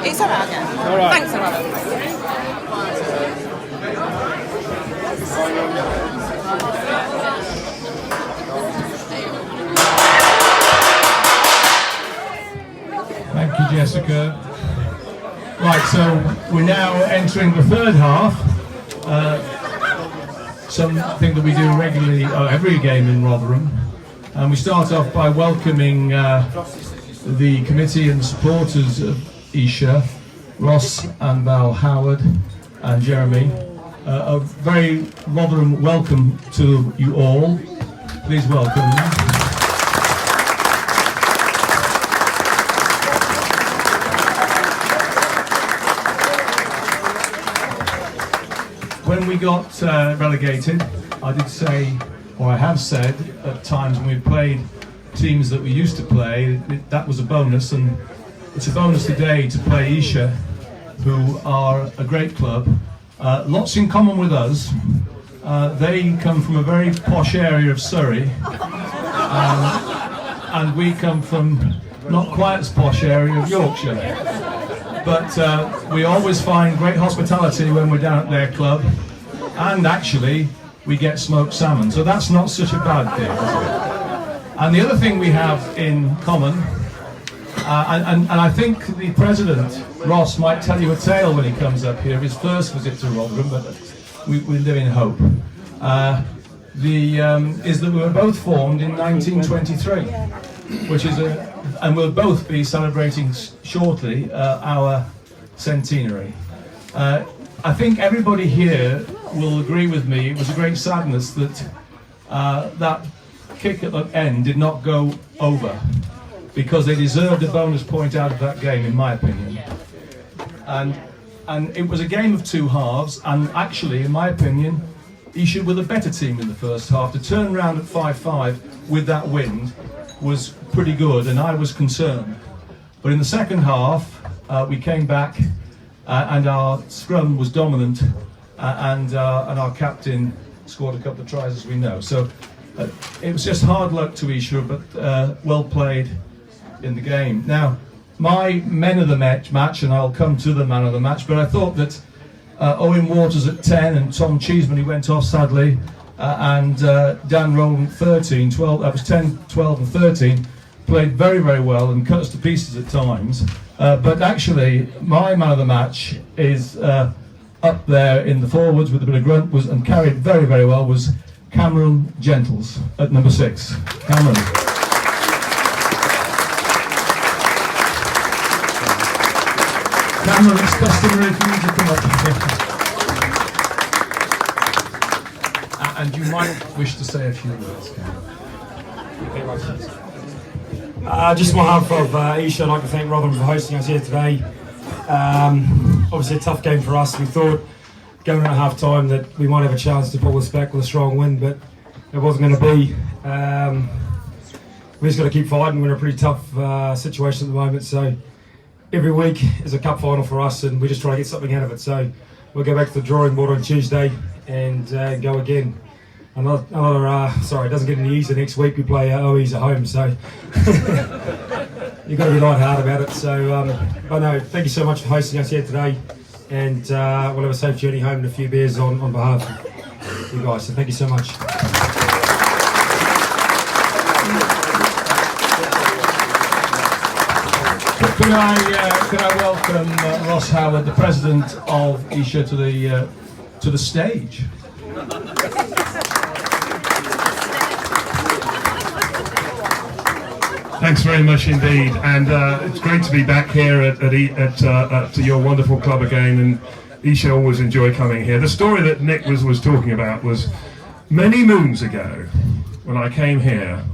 It's alright, okay. All right. Thanks, Robert. Thank you, Jessica. Right, so we're now entering the third half. Something that we do regularly, every game in Rotherham. And we start off by welcoming the committee and supporters of Esher, Ross and Val Howard and Jeremy. A very Rotherham welcome to you all. Please welcome them. When we got relegated, I did say, or I have said at times when we played teams that we used to play, that was a bonus, and it's a bonus today to play Esher, who are a great club. Lots in common with us. They come from a very posh area of Surrey, and we come from not quite as posh area of Yorkshire. But we always find great hospitality when we're down at their club, and actually we get smoked salmon, so that's not such a bad thing, is it? And the other thing we have in common, and I think the president, Ross, might tell you a tale when he comes up here, his first visit to Rotherham, but we live in hope, is that we were both formed in 1923, which is and we'll both be celebrating shortly our centenary. I think everybody here will agree with me, it was a great sadness that that kick at the end did not go over, because they deserved a bonus point out of that game, in my opinion. And it was a game of two halves, and actually, in my opinion, Esher were the better team in the first half. To turn around at 5-5 with that wind was pretty good, and I was concerned. But in the second half, we came back, and our scrum was dominant, and our captain scored a couple of tries, as we know. So it was just hard luck to Esher, but well played in the game. Now, my men of the match, and I'll come to the man of the match, but I thought that Owen Waters at 10 and Tom Cheeseman, who went off sadly, and Dan Rowland 13, 12, that was 10, 12 and 13, played very, very well and cut us to pieces at times. But actually, my man of the match is up there in the forwards with a bit of grunt, and carried very, very well, was Cameron Gentles at number 6. Cameron. Cameron, it's customary for you to come up. And you might wish to say a few words, Cameron. Just on behalf of Esher, I'd like to thank Rotherham for hosting us here today. Obviously a tough game for us. We thought going at half time that we might have a chance to pull this back with a strong win, but it wasn't going to be. We just got to keep fighting. We're in a pretty tough situation at the moment, so every week is a cup final for us, and we just try to get something out of it. So we'll go back to the drawing board on Tuesday and go again. Sorry, it doesn't get any easier next week. We play OEs at home, so you've got to be light-hearted about it. So, but no, thank you so much for hosting us here today, and we'll have a safe journey home and a few beers on behalf of you guys. So thank you so much. Can I welcome Ross Howard, the president of Esher, to the stage? Thanks very much indeed, and it's great to be back here at your wonderful club again. And Esher always enjoy coming here. The story that Nick was talking about was many moons ago when I came here.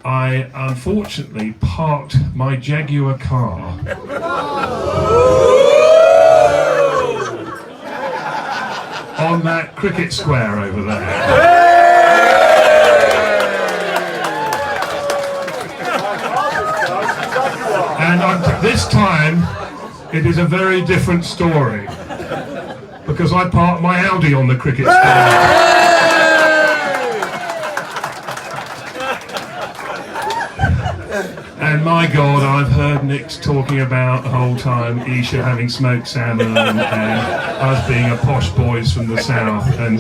I unfortunately parked my Jaguar car on that cricket square over there. And this time, it is a very different story, because I parked my Audi on the cricket square. And And my God, I've heard Nick's talking about the whole time Esher having smoked salmon and us being a posh boys from the south. And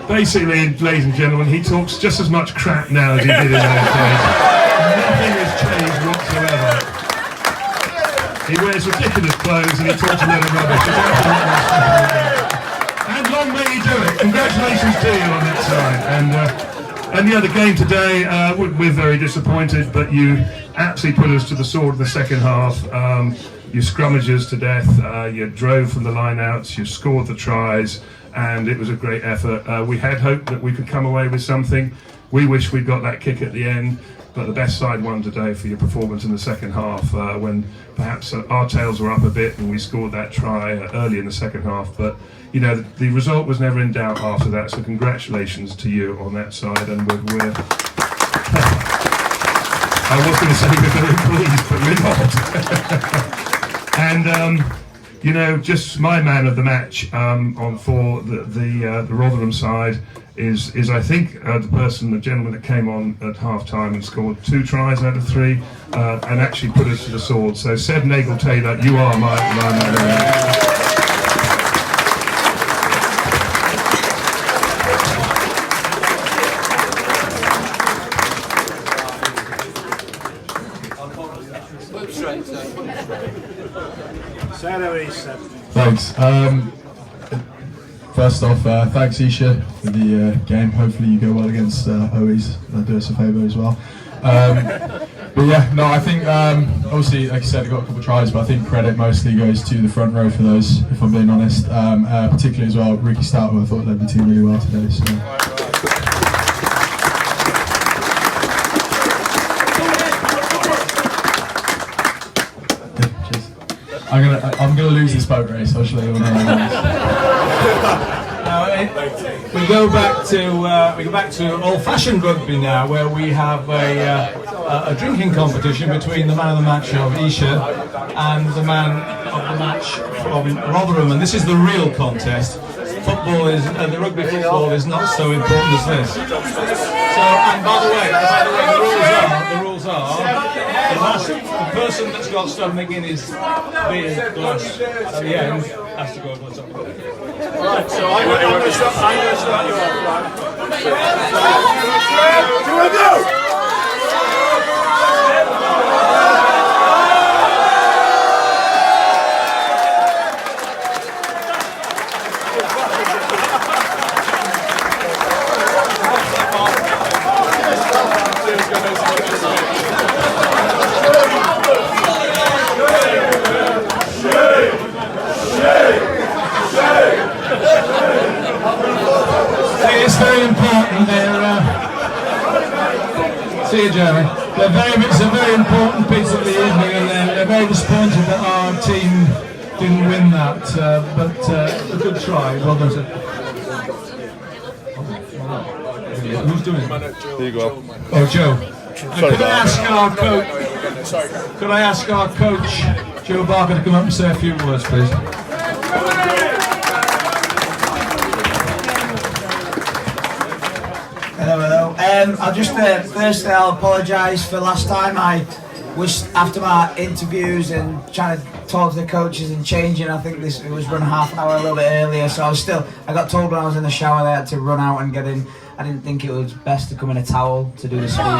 basically, ladies and gentlemen, he talks just as much crap now as he did in those days. Nothing has changed whatsoever. He wears ridiculous clothes and he talks a lot of rubbish. And long may he do it. Congratulations to you on that side. And yeah, the game today, we're very disappointed, but you absolutely put us to the sword in the second half. You scrummaged us to death. You drove from the line-outs. You scored the tries, and it was a great effort. We had hoped that we could come away with something. We wish we'd got that kick at the end. But the best side won today for your performance in the second half, when perhaps our tails were up a bit and we scored that try early in the second half. But you know, the result was never in doubt after that. So congratulations to you on that side. And we're I was going to say we're very pleased, but we're not. And you know, just my man of the match for the Rotherham side is I think the gentleman that came on at half time and scored 2 tries out of 3 and actually put us to the sword. So Seb Nagle-Taylor, you are my man of the match. Thanks. First off, thanks Esher for the game. Hopefully you go well against Owies. That'll do us a favour as well. But yeah, no, I think obviously, like you said, I got a couple of tries, but I think credit mostly goes to the front row for those, if I'm being honest. Particularly as well, Ricky Stoutwell, I thought led the team really well today. So. I'm gonna lose this boat race. I'll show you all We go back to old-fashioned rugby now, where we have a drinking competition between the man of the match of Esher and the man of the match from Rotherham, and this is the real contest. Football is the rugby football is not so important as this. So, and by the way, the rules are. The person that's got stomach in his beer glass at the end has to go over the top of it. Right, so I'm going to start you off, right? Do we go? It's very important. See you, Jeremy. It's a very important piece of the evening, and they're very disappointed that our team didn't win that. But a good try. Well done, sir. Who's doing it? There you go. Oh, Joe. Sorry, Could I ask our coach, Joe Barker, to come up and say a few words, please? Hello. I'll just firstly I'll apologise for last time. I was after my interviews and trying to talk to the coaches and changing. I think it was run half an hour a little bit earlier, so I got told when I was in the shower that I had to run out and get in. I didn't think it was best to come in a towel to do the speech. I'm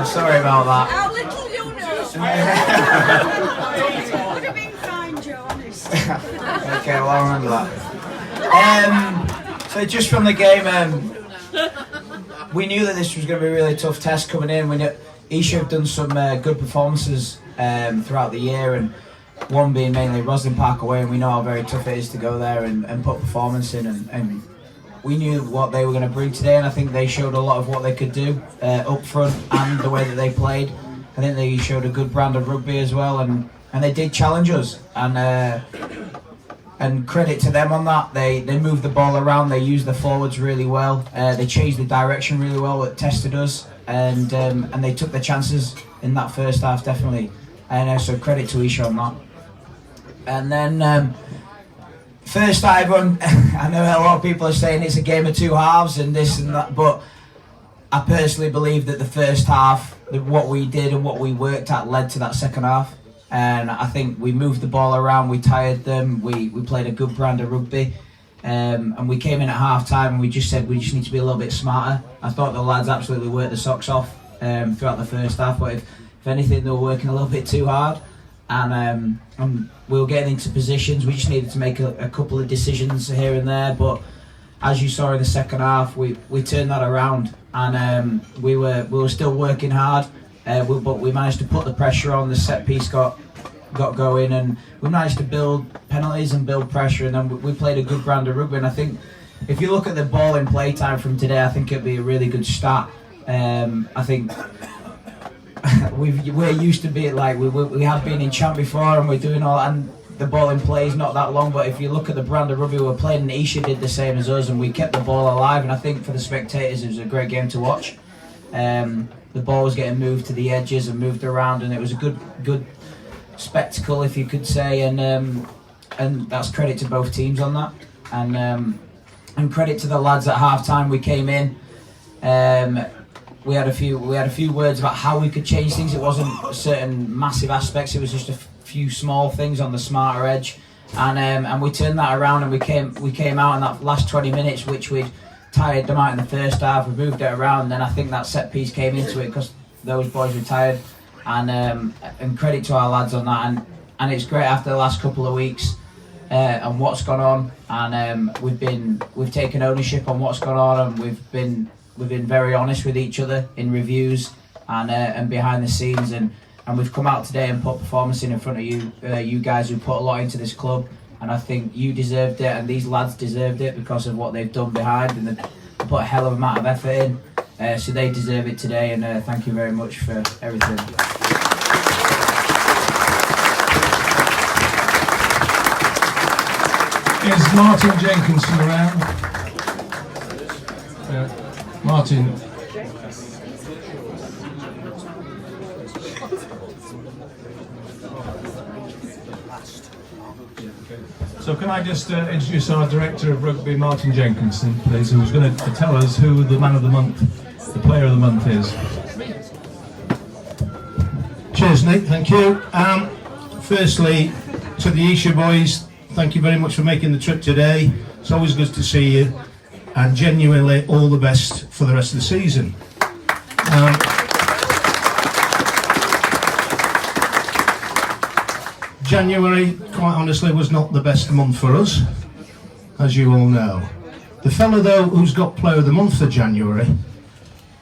sorry about that. How little you know. Would have been fine, Joe, honest. Okay, well I'll remember that. So just from the game, we knew that this was going to be a really tough test coming in. We knew Esher have done some good performances throughout the year, and one being mainly Roslyn Park away, and we know how very tough it is to go there and put performance in, and we knew what they were going to bring today, and I think they showed a lot of what they could do up front and the way that they played. I think they showed a good brand of rugby as well, and they did challenge us, and credit to them on that. They moved the ball around, they used the forwards really well, they changed the direction really well, it tested us, and they took the chances in that first half, definitely. And so credit to Esher on that. And then first half, I know a lot of people are saying it's a game of two halves and this and that, but I personally believe that the first half, what we did and what we worked at led to that second half. And I think we moved the ball around, we tired them, we played a good brand of rugby. And we came in at half time and we just said we just need to be a little bit smarter. I thought the lads absolutely worked the socks off throughout the first half, but if anything, they were working a little bit too hard. And we were getting into positions, we just needed to make a couple of decisions here and there. But as you saw in the second half, we turned that around, and we were still working hard, but we managed to put the pressure on. The set piece got going, and we managed to build penalties and build pressure, and then we played a good brand of rugby. And I think if you look at the ball in play time from today, I think it'd be a really good start. I think we're used to being like we have been in champ before, and we're doing all, and the ball in play is not that long. But if you look at the brand of rugby we're playing, and Esher did the same as us, and we kept the ball alive. And I think for the spectators, it was a great game to watch. The ball was getting moved to the edges and moved around, and it was a good spectacle, if you could say, and that's credit to both teams on that, and credit to the lads at half time. We came in, we had a few words about how we could change things. It wasn't certain massive aspects, it was just a few small things on the smarter edge, and we turned that around, and we came out in that last 20 minutes, which we'd tired them out in the first half. We moved it around, and then I think that set piece came into it because those boys were tired. And credit to our lads on that, and it's great after the last couple of weeks and what's gone on, and we've taken ownership on what's gone on, and we've been very honest with each other in reviews and behind the scenes, and we've come out today and put performance in front of you guys who put a lot into this club, and I think you deserved it, and these lads deserved it because of what they've done behind, and they put a hell of a amount of effort in. So they deserve it today, and thank you very much for everything. Is Martin Jenkinson around? Martin. So can I just introduce our Director of Rugby, Martin Jenkinson, please, who's going to tell us who the Man of the Month, the Player of the Month is. Cheers, Nick, thank you. Firstly, to the Esher boys, thank you very much for making the trip today. It's always good to see you, and genuinely all the best for the rest of the season. January, quite honestly, was not the best month for us, as you all know. The fellow, though, who's got Player of the Month for January,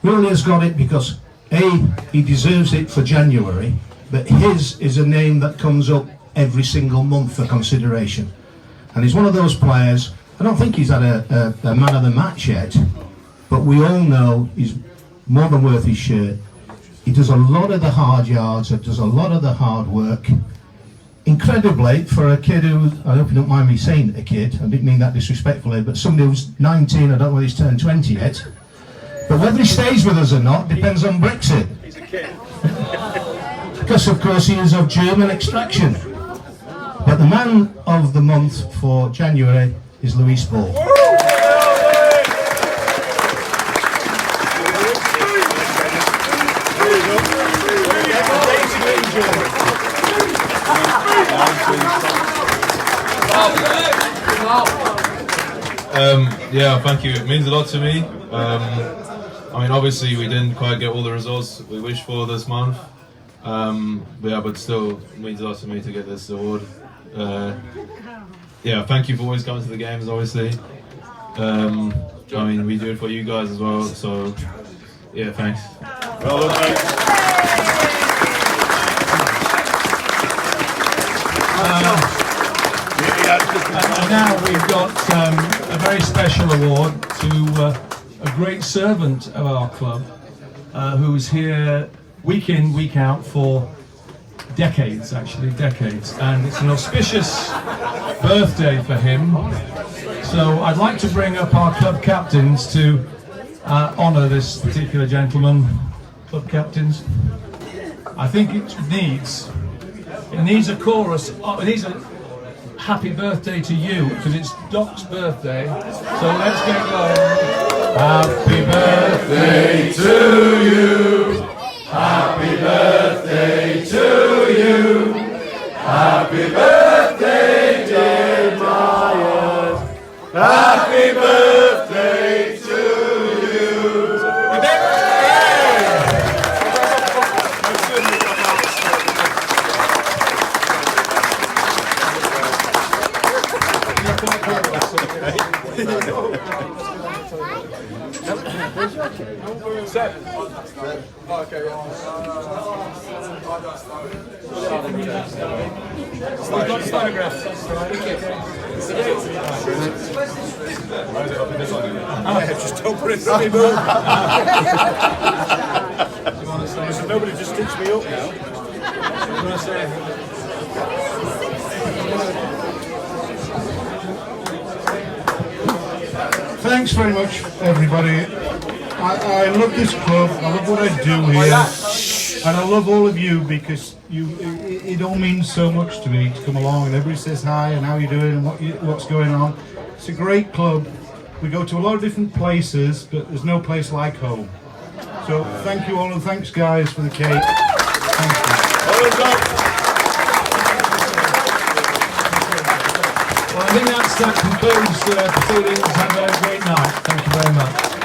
really has got it because, A, he deserves it for January, but his is a name that comes up every single month for consideration. And he's one of those players, I don't think he's had a man of the match yet, but we all know he's more than worth his shirt. He does a lot of the hard yards, he does a lot of the hard work. Incredibly, for a kid who, I hope you don't mind me saying a kid, I didn't mean that disrespectfully, but somebody who's 19, I don't know whether he's turned 20 yet, but whether he stays with us or not depends on Brexit. He's a kid. Because of course he is of German extraction. But the Man of the Month for January is Louis Ball. Yeah, thank you. It means a lot to me. I mean, obviously we didn't quite get all the results we wished for this month. But still, it means a lot to me to get this award. Yeah, thank you for always coming to the games, obviously. I mean, we do it for you guys as well, so yeah, thanks. Well done, mate. And now we've got a very special award to a great servant of our club, who's here week in, week out for decades, actually, decades. And it's an auspicious birthday for him. So I'd like to bring up our club captains to honour this particular gentleman. Club captains. I think it needs a chorus, it needs a happy birthday to you, because it's Doc's birthday. So let's get going. Happy birthday to you. Happy birthday to you. Happy birthday, dear Brian. Happy birthday to you. Just don't put it through me, boo. Nobody just stitched me up now. Thanks very much, everybody. I love this club. I love what I do here, and I love all of you because it all means so much to me to come along and everybody says hi and how you doing and what's going on. It's a great club. We go to a lot of different places, but there's no place like home. So thank you all, and thanks guys for the cake. Thank you. Well, I think that concludes the proceedings. Have a great night. Thank you very much.